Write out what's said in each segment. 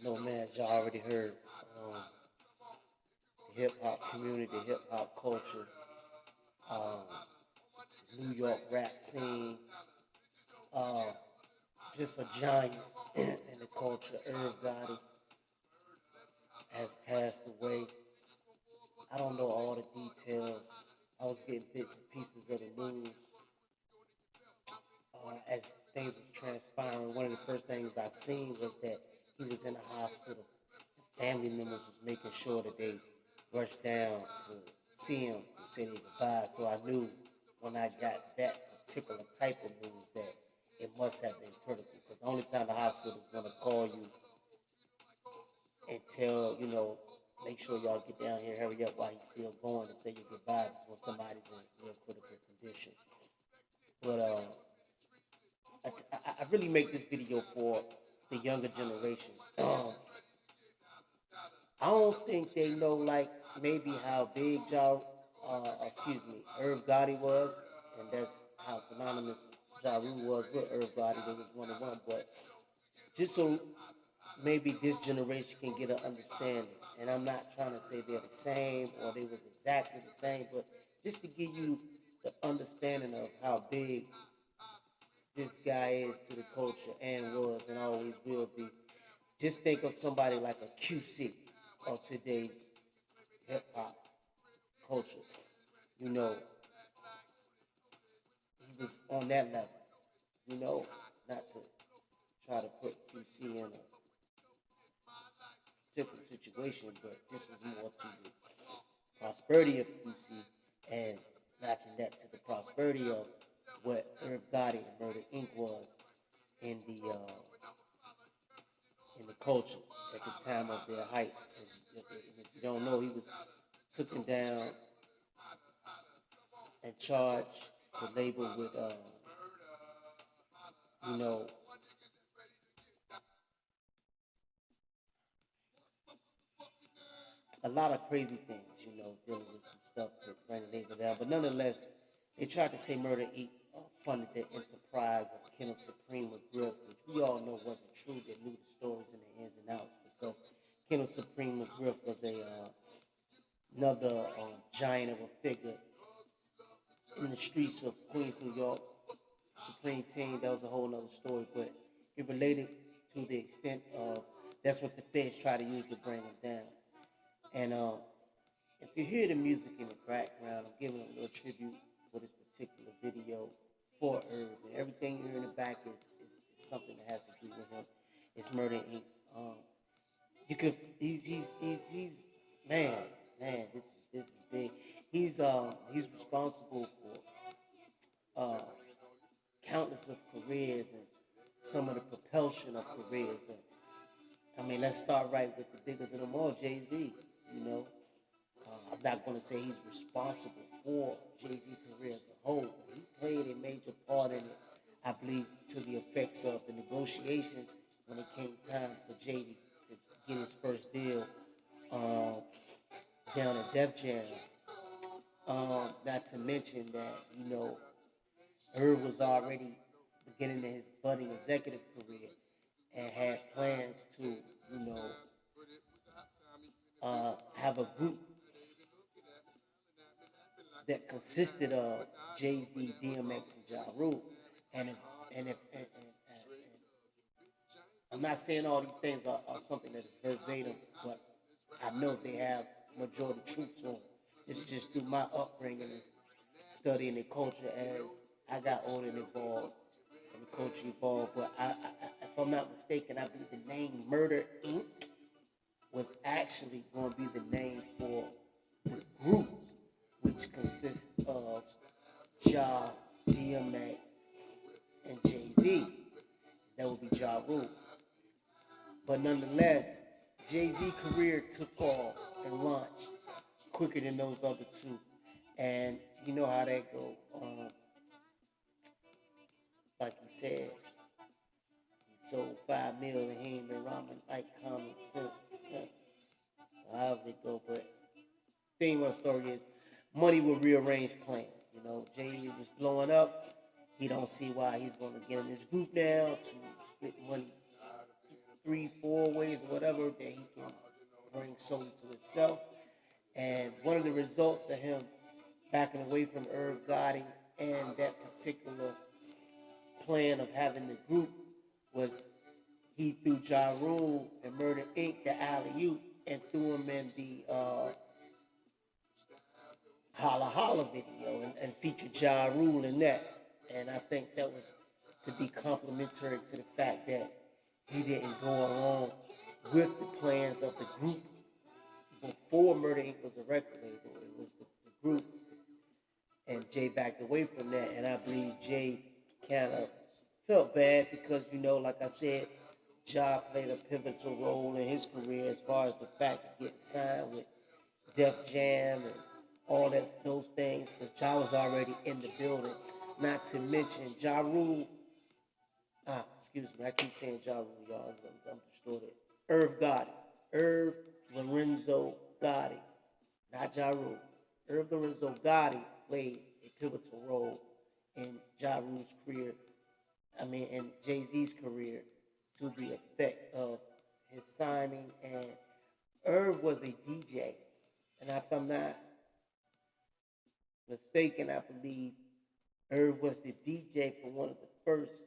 No man, as y'all already heard, the hip hop community, the hip hop culture, um, New York rap scene, uh, just a giant in the culture. Irv Gotti has passed away. I don't know all the details. I was getting bits and pieces of the news as things were transpiring. One of the first things I seen was that he was in the hospital. Family members was making sure that they rushed down to see him and say they goodbye. So I knew when I got that particular type of news that it must have been critical. Because the only time the hospital is going to call you and tell, make sure y'all get down here, hurry up while he's still going and say your goodbyes is when somebody's in real critical condition. But I really make this video for the younger generation. I don't think they know, like, maybe how big Irv Gotti was, and that's how synonymous Ja Rule was with Irv Gotti. They was one on one, but just so maybe this generation can get an understanding. And I'm not trying to say they're the same or they was exactly the same, but just to give you the understanding of how big this guy is to the culture and was and always will be. Just think of somebody like a QC of today's hip hop culture. You know, he was on that level. Not to try to put QC in a particular situation, but this is more to the prosperity of QC and matching that to the prosperity of what Irv Gotti and Murder Inc. was in the culture at the time of their height. If you don't know, he was taken down and charged the label with, you know, a lot of crazy things, dealing with some stuff to bring the label down. But nonetheless, they tried to say Murder Inc. Funded the enterprise of Kennel Supreme McGriff, which we all know wasn't true. They knew the stories and the ins and outs because Kennel Supreme McGriff was another giant of a figure in the streets of Queens, New York. Supreme Team, that was a whole nother story, but it related to the extent of that's what the feds try to use to bring him down. And if you hear the music in the background, I'm giving a little tribute for this particular video for Irv. And everything you hear in the back is something that has to do with him. It's Murder Inc. You could he's man, this is big. He's responsible for countless of careers and some of the propulsion of careers. Let's start right with the biggest of them all, Jay-Z. I'm not going to say he's responsible for Jay-Z's career as a whole. He played a major part in it, I believe, to the effects of the negotiations when it came time for Jay to get his first deal down at Def Jam. Not to mention that, Irv was already beginning his budding executive career and had plans to, have a group that consisted of Jay-Z, DMX, and Ja Rule. And I'm not saying all these things are something that is verbatim, but I know they have majority truth to them. It's just through my upbringing and studying the culture as I got older and involved, and the culture evolved. But if I'm not mistaken, I believe the name Murder Inc. was actually going to be the name for the group, which consists of Ja, DMX, and Jay-Z. That would be Ja Rule. But nonetheless, Jay-Z's career took off and launched quicker than those other two. And you know how that go. Like he said, he sold 5 million and he ain't been rhyming like common sense. However it go, but thing of the story is money will rearrange plans. Jay was blowing up. He don't see why he's going to get in this group now to split money 3-4 ways or whatever that he can bring solely to himself. And one of the results of him backing away from Irv Gotti and that particular plan of having the group was he threw Ja Rule and Murder Inc. the alley-oop and threw him in the Holla Holla video and featured Ja Rule in that. And I think that was to be complimentary to the fact that he didn't go along with the plans of the group before Murder Inc. was a record label. It was the group, and Jay backed away from that. And I believe Jay kind of felt bad because, like I said, Ja played a pivotal role in his career as far as the fact of getting signed with Def Jam and all those things, because Ja was already in the building. Not to mention Ja Rule. Excuse me, I keep saying Ja Rule, y'all. I'm distorted. Irv Gotti. Irv Lorenzo Gotti. Not Ja Rule. Irv Lorenzo Gotti played a pivotal role in Ja Rule's career. In Jay-Z's career, to the effect of his signing. And Irv was a DJ. And if I'm not mistaken, I believe Irv was the DJ for one of the first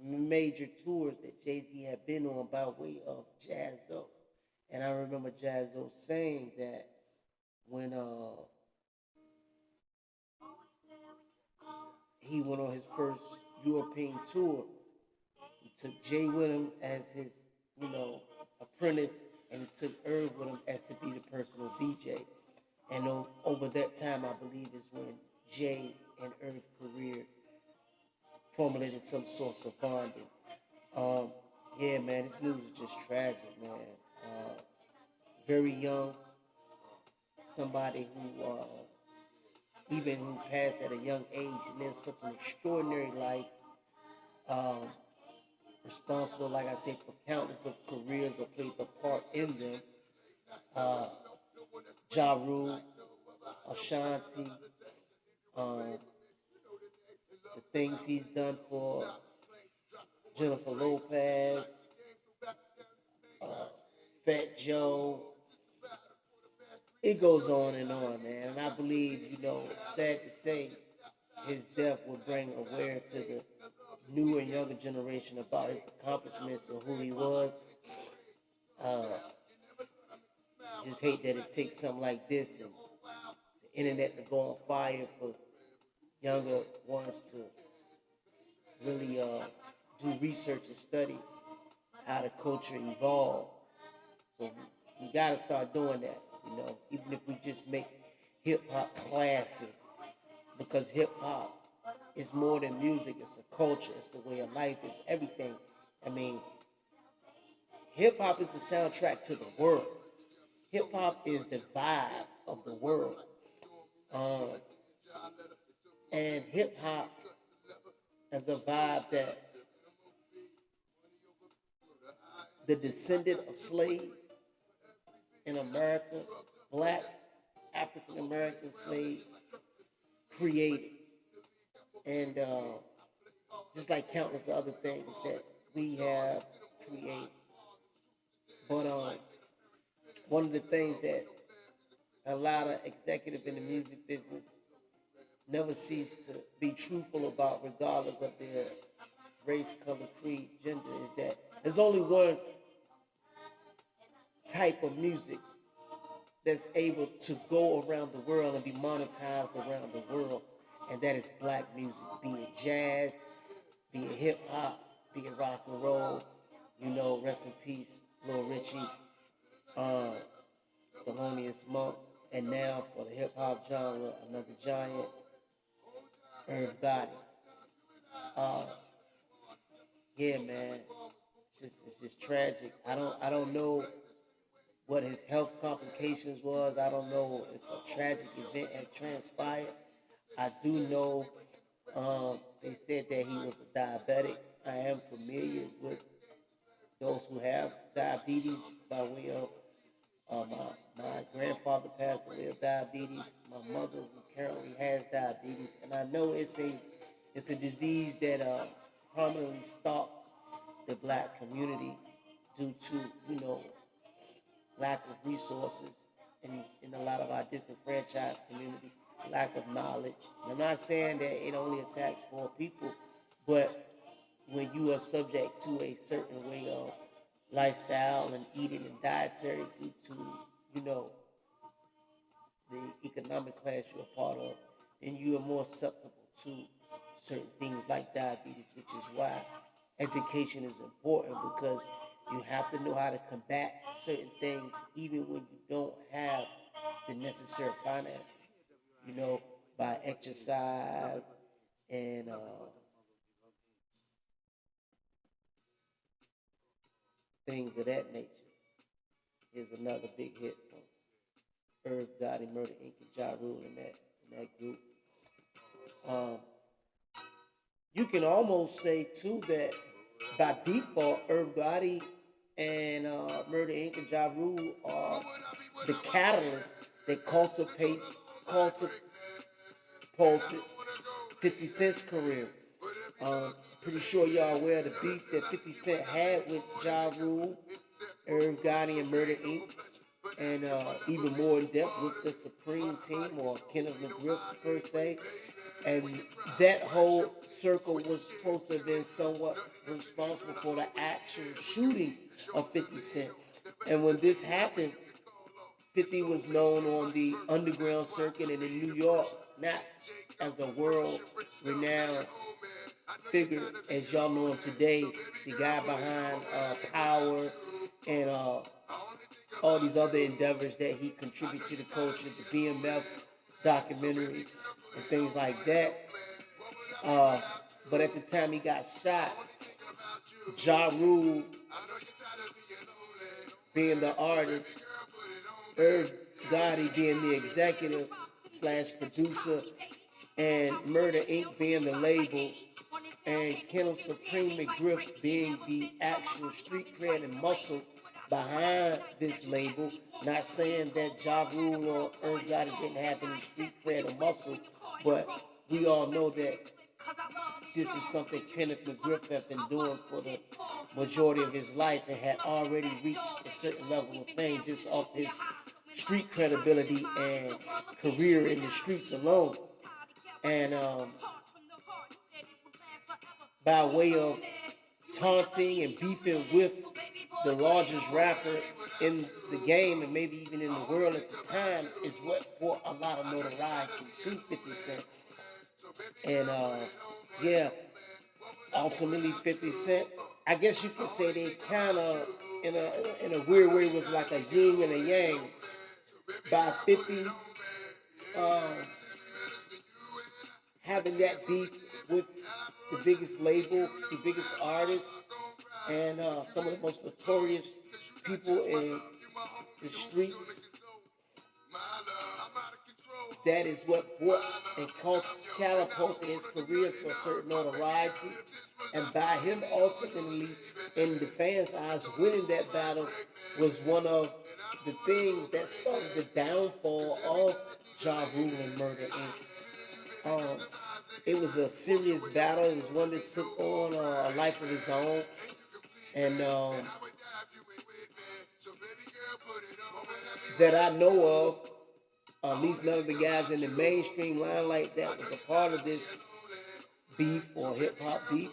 major tours that Jay-Z had been on by way of Jazzo. And I remember Jazzo saying that when he went on his first European tour, he took Jay with him as his, apprentice, and he took Irv with him as to be the personal DJ. And over that time, I believe, is when Jay and Irv's career formulated some sort of bonding. Yeah, man, this news is just tragic, man. Very young, somebody who passed at a young age, lived such an extraordinary life, responsible, like I said, for countless of careers or played a part in them. Ja Rule, Ashanti, the things he's done for Jennifer Lopez, Fat Joe. It goes on, man. And I believe, sad to say, his death will bring awareness to the new and younger generation about his accomplishments and who he was. Just hate that it takes something like this and the internet to go on fire for younger ones to really do research and study how the culture evolved. So we gotta start doing that, even if we just make hip hop classes, because hip hop is more than music. It's a culture. It's the way of life. It's everything. Hip hop is the soundtrack to the world. Hip hop is the vibe of the world. And hip hop is a vibe that the descendant of slaves in America, black African American slaves, created. And just like countless other things that we have created. But one of the things that a lot of executives in the music business never cease to be truthful about, regardless of their race, color, creed, gender, is that there's only one type of music that's able to go around the world and be monetized around the world, and that is black music, be it jazz, be it hip hop, be it rock and roll. Rest in peace, Lil Richie, Thelonious Monk, and now for the hip hop genre, another giant, Irv Gotti. Yeah, man, it's just tragic. I don't know what his health complications was. I don't know if a tragic event had transpired. I do know they said that he was a diabetic. I am familiar with those who have diabetes by way of my grandfather passed away of diabetes. My mother, who currently has diabetes, and I know it's a disease that prominently stalks the black community. due to, lack of resources in a lot of our disenfranchised community, lack of knowledge. And I'm not saying that it only attacks poor people, but when you are subject to a certain way of lifestyle and eating and dietary due to, you know, the economic class you're a part of, then you are more susceptible to certain things like diabetes, which is why education is important because you have to know how to combat certain things even when you don't have the necessary finances, by exercise and things of that nature. Here's another big hit from Irv Gotti, Murder Inc. and Ja Rule in that group. Um, you can almost say too that by default, Irv Gotti and Murder Inc. and Ja Rule are the catalyst that cultivated 50 Cent's career. Pretty sure y'all aware of the beef that 50 Cent had with Ja Rule, Irv Gotti, and Murder Inc. And even more in depth with the Supreme Team or Kenneth McGriff per se. And that whole circle was supposed to have been somewhat responsible for the actual shooting of 50 Cent. And when this happened, 50 was known on the underground circuit and in New York, not as a world-renowned figure as y'all know him today, the guy behind Power and all these other endeavors that he contributed to the culture, the BMF documentary and things like that. But at the time he got shot, Ja Rule being the artist, Irv Gotti being the executive / producer, and Murder Inc. being the label, and Kenneth Supreme McGriff being the actual street cred and muscle behind this label. Not saying that Ja Rule or Irv Gotti didn't have any street cred or muscle, but we all know that this is something Kenneth McGriff had been doing for the majority of his life and had already reached a certain level of fame just off his street credibility and career in the streets alone. And by way of taunting and beefing with the largest rapper in the game and maybe even in the world at the time is what brought a lot of notoriety to 50 Cent. And yeah, ultimately 50 Cent, I guess you could say they kind of in a weird way was like a yin and a yang. By 50 having that beef with the biggest label, the biggest artists, and some of the most notorious people in the streets. That is what brought and catapulted his career to a certain notoriety. And by him ultimately, in the fans' eyes, winning that battle was one of the things that started the downfall of Ja Rule and Murder Inc. It was a serious battle. It was one that took on a life of its own. And that I know of, at least none of the guys in the mainstream limelight that was a part of this beef or hip hop beef,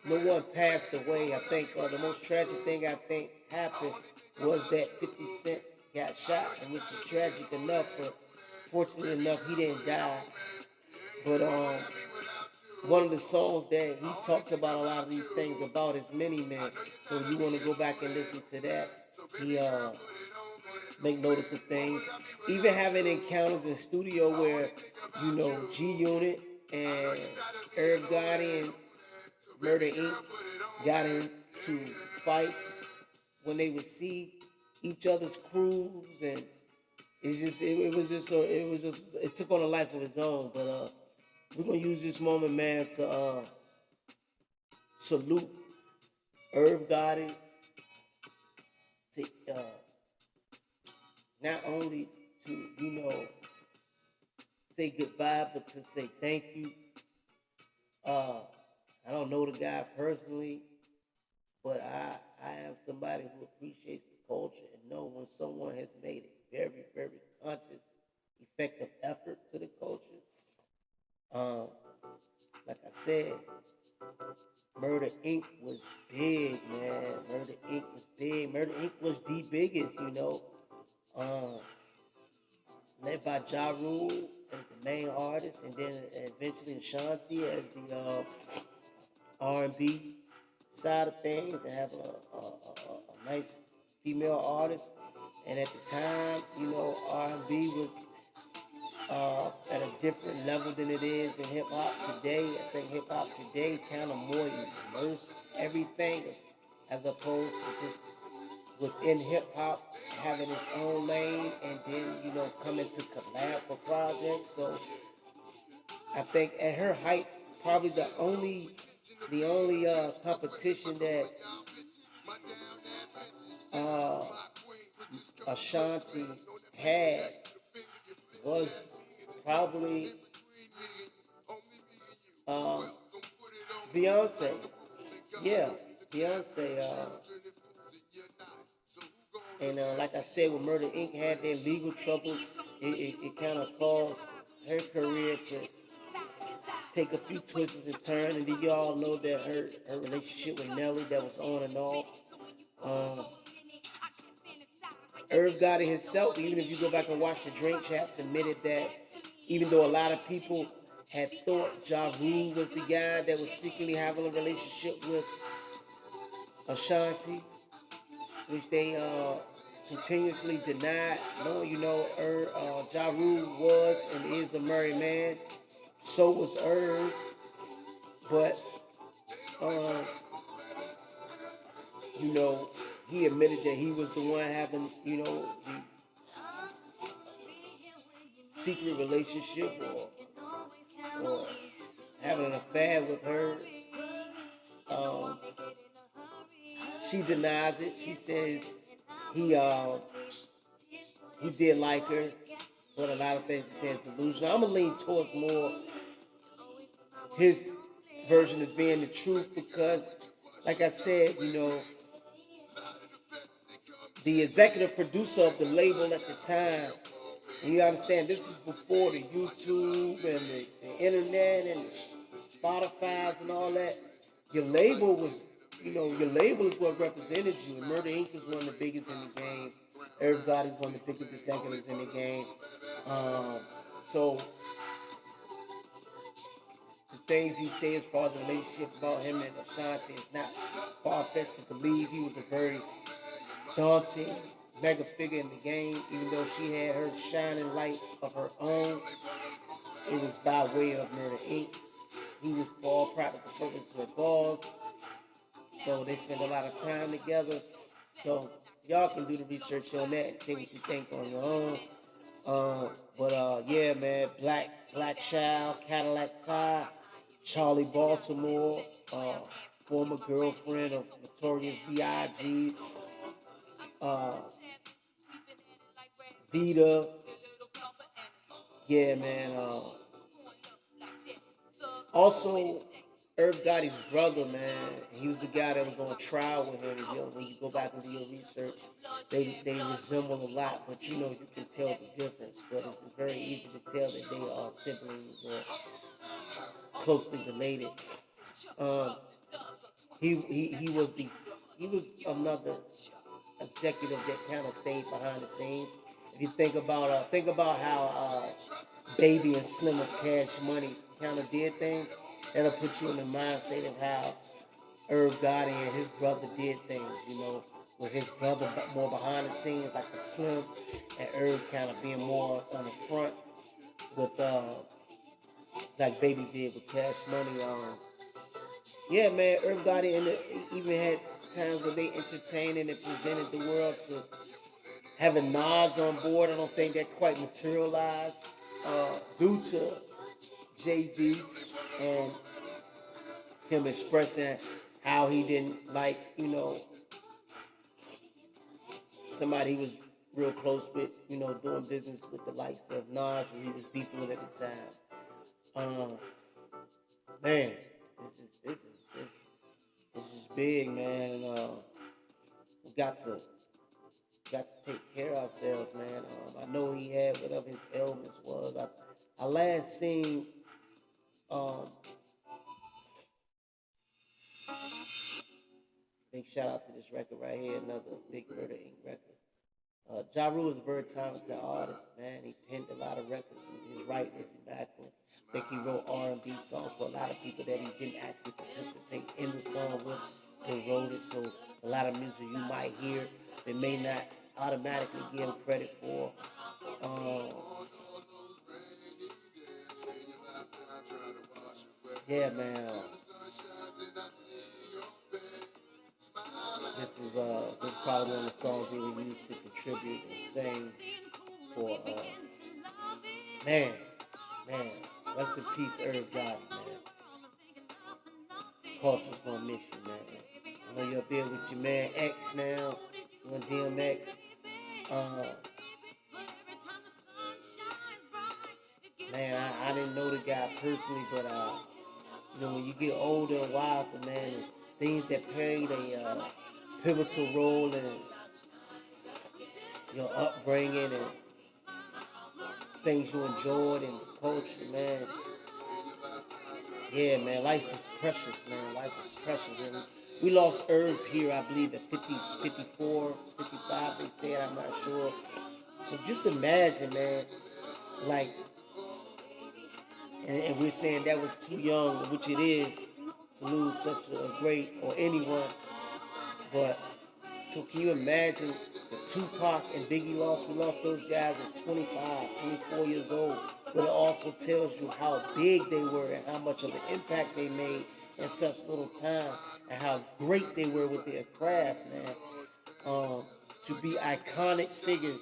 no one passed away. I think the most tragic thing I think happened was that 50 Cent got shot, and which is tragic enough, but fortunately enough, he didn't die. But one of the songs that he talks about a lot of these things about is Many Men. So if you want to go back and listen to that, he make notice of things. Even having encounters in studio where, G Unit and Irv Gotti and Murder Inc. got into fights when they would see each other's crews, and it took on a life of its own. But we're gonna use this moment, man, to salute Irv Gotti, to not only to say goodbye, but to say thank you. I don't know the guy personally, but I am somebody who appreciates the culture and know when someone has made a very, very conscious, effective effort to the culture. Um, like I said, Murder Inc. was big, man. Murder Inc. was big. Murder Inc. was the biggest, Um, led by Ja Rule as the main artist, and then eventually Ashanti as the R&B side of things, and have a nice female artist. And at the time, R&B was at a different level than it is in hip hop today. I think hip hop today kind of more immerse everything as opposed to just within hip hop having its own lane and then coming to collab for projects. So I think at her height, probably the only competition that uh, Ashanti had was probably um, Beyonce. Yeah, Beyonce. And like I said, when Murder Inc. had their legal troubles, it kind of caused her career to take a few twists and turns. And then you all know that her relationship with Nelly that was on and off. Um, Irv Gotti himself, even if you go back and watch the Drink Champs, admitted that even though a lot of people had thought Ja Rule was the guy that was secretly having a relationship with Ashanti, which they continuously denied. No, Ja Rule was and is a married man. So was Irv, but um, he admitted that he was the one having, the secret relationship or having an affair with her. Um, she denies it. She says he uh, he did like her, but a lot of things he said delusional. I'm gonna lean towards more his version as being the truth because, like I said, the executive producer of the label at the time, and you understand this is before the YouTube and the internet and the Spotify's and all that. Your label was, your label is what represented you. And Murder Inc. was one of the biggest in the game. Everybody's one of the biggest executives in the game. So the things he says as far as the relationship about him and Ashanti is not far-fetched to believe. He was a very daunting mega figure in the game, even though she had her shining light of her own. It was by way of Murder Inc. He was, for all practical purposes, her boss. So they spend a lot of time together. So y'all can do the research on that and see what you think on your own. Yeah, man, Black Child, Cadillac Ty, Charlie Baltimore, former girlfriend of Notorious B.I.G., uh, Vita. Yeah, man. Also, Irv Gotti's brother, man, he was the guy that was on trial with him. When you go back and do your research, they resemble a lot, but you can tell the difference. But it's very easy to tell that they are siblings or closely related. Um, he was another executive that kind of stayed behind the scenes. If you think about how Baby and Slim of Cash Money kind of did things, that'll put you in the mindset of how Irv Gotti and his brother did things. With his brother more behind the scenes, like the Slim, and Irv kind of being more on the front with like Baby did with Cash Money. Yeah, man, Irv Gotti even had times where they entertained and presented the world to having Nas on board. I don't think that quite materialized due to Jay-Z and him expressing how he didn't like, somebody he was real close with, doing business with the likes of Nas who he was beefing with at the time. Man, this is big, man. And, got to take care of ourselves, man. I know he had whatever his ailments was. I last seen um, big shout out to this record right here, another Big Murder Inc. record. Ja Rule is a very talented artist, man. He penned a lot of records. His writing is immaculate. I think he wrote R&B songs for a lot of people that he didn't actually participate in the song with, who wrote it. So a lot of music you might hear that may not automatically give him credit for. Yeah, man. This is probably one of the songs he would use to contribute and sing for man, man. Rest in peace, Irvin Gotti, man. Culture's gonna miss you, man. I know you're up there with your man X now, you on DMX. Man, I didn't know the guy personally, but when you get older and wiser, man, and things that played a pivotal role in your upbringing and things you enjoyed in the culture, man. Yeah, man, life is precious, man. Life is precious. And we lost Irv here, I believe, at 50, 54, 55, they said, I'm not sure. So just imagine, man, like, and we're saying that was too young, which it is, to lose such a great, or anyone. But, so can you imagine the Tupac and Biggie lost? We lost those guys at 25, 24 years old. But it also tells you how big they were and how much of an impact they made in such little time and how great they were with their craft, man. To be iconic figures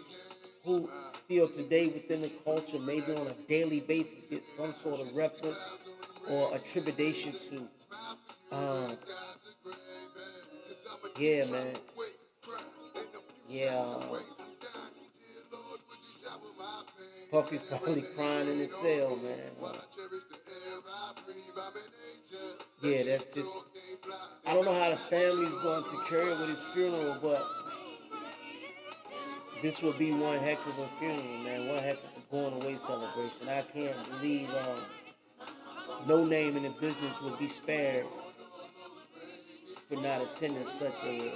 who still today within the culture, maybe on a daily basis, get some sort of reference or attribution to. Yeah, man. Yeah. Puffy's probably crying in his cell, man. Yeah, that's just. I don't know how the family's going to carry it with his funeral, but this will be one heck of a funeral, man. One heck of a going away celebration. I can't believe no name in the business would be spared for not attending such a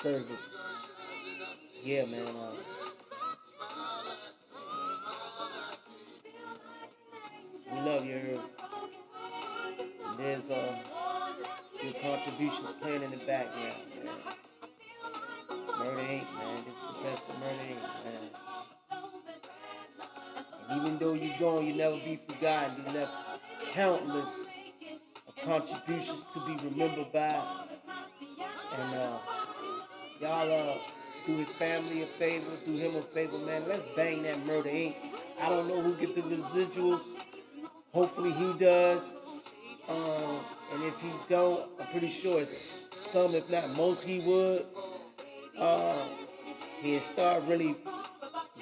service. Yeah, man. We love you, Irv. There's your contributions playing in the background, man. Murder Inc., man. This is the best of Murder Inc., man. And even though you're gone, you'll never be forgotten. You left countless contributions to be remembered by. And y'all do his family a favor, do him a favor, man. Let's bang that Murder Inc. I don't know who get the residuals. Hopefully he does. And if he don't, I'm pretty sure it's some, if not most, he would. He'd start really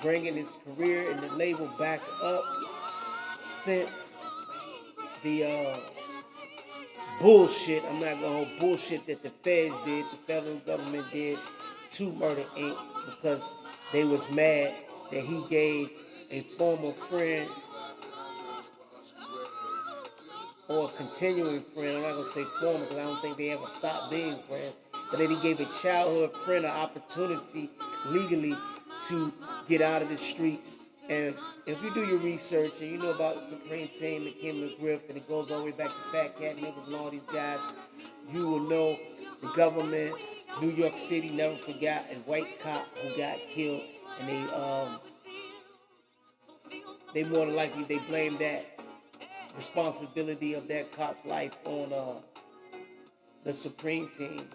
bringing his career and the label back up since the bullshit, I'm not gonna hold bullshit that the feds did, the federal government did to Murder Inc. because they was mad that he gave a former friend or a continuing friend, I'm not gonna say former because I don't think they ever stopped being friends, but that he gave a childhood friend an opportunity legally to get out of the streets. And if you do your research and you know about the Supreme Team, McKim McGriff, and it goes all the way back to Fat Cat niggas and all these guys, you will know the government, New York City never forgot a white cop who got killed, and they more than likely they blame that responsibility of that cop's life on the Supreme Team,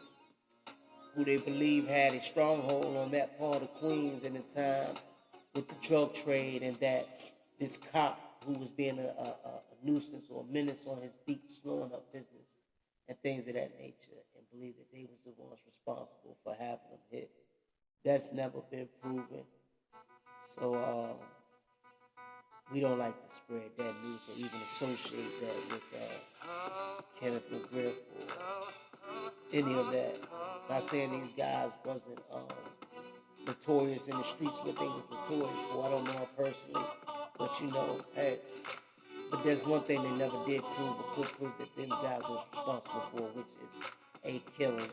who they believe had a stronghold on that part of Queens in the time with the drug trade, and that this cop who was being a nuisance or a menace on his beat, slowing up business and things of that nature, and believe that they was the ones responsible for having him hit. That's never been proven. So we don't like to spread that news or even associate that with Kenneth McGriff or any of that. Not saying these guys wasn't notorious in the streets, what they was notorious for. I don't know her personally, but hey. But there's one thing they never did prove or could prove that them guys was responsible for, which is a killing.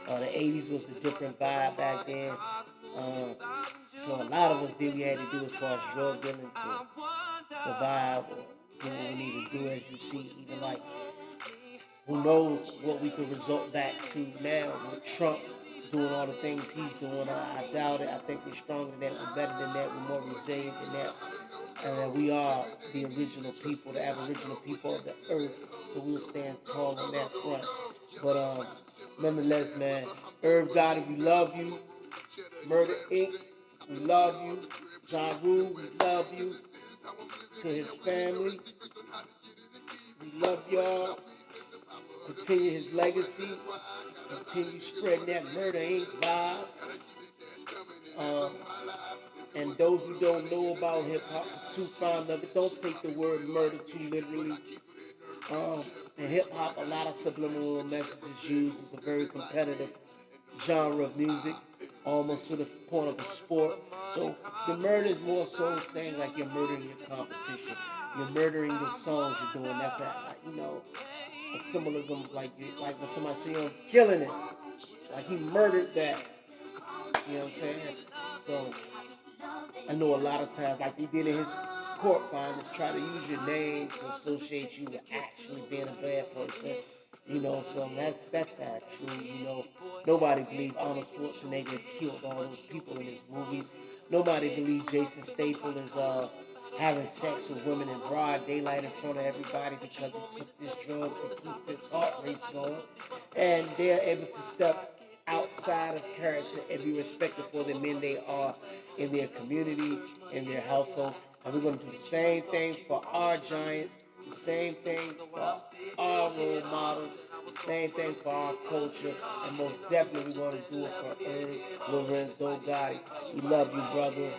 The 80s was a different vibe back then. So a lot of us did what we had to do as far as drug dealing to survive or do what we need to do, as you see, even like who knows what we could resort back to now with Trump doing all the things he's doing. I doubt it. I think we're stronger than that. We're better than that. We're more resilient than that. And that we are the original people, the aboriginal people of the earth. So we'll stand tall on that front. But nonetheless, man, Irv Gotti, we love you. Murder Inc., we love you. John Rule, we love you. To his family, we love y'all. Continue his legacy. Continue spreading that Murder Inc. vibe. Um, and those who don't know about hip hop, too fond of it, don't take the word murder too literally. In hip hop, a lot of subliminal messages used. It's a very competitive genre of music, almost to the point of a sport. So the murder is more so saying like you're murdering your competition. You're murdering the songs you're doing. That's a symbolism like when somebody see him killing it, like he murdered that. You know what I'm saying? So I know a lot of times, like he did in his court findings, try to use your name to associate you with actually being a bad person. So that's not true. Nobody believes Arnold Schwarzenegger killed all those people in his movies. Nobody believes Jason Statham is having sex with women in broad daylight in front of everybody because he took this drug to keep his heart racing on. And they're able to step outside of character and be respected for the men they are in their community, in their households. And we're going to do the same thing for our giants, the same thing for our role models, the same thing for our culture, and most definitely we're going to do it for Lorenzo Gotti. We love you, brother.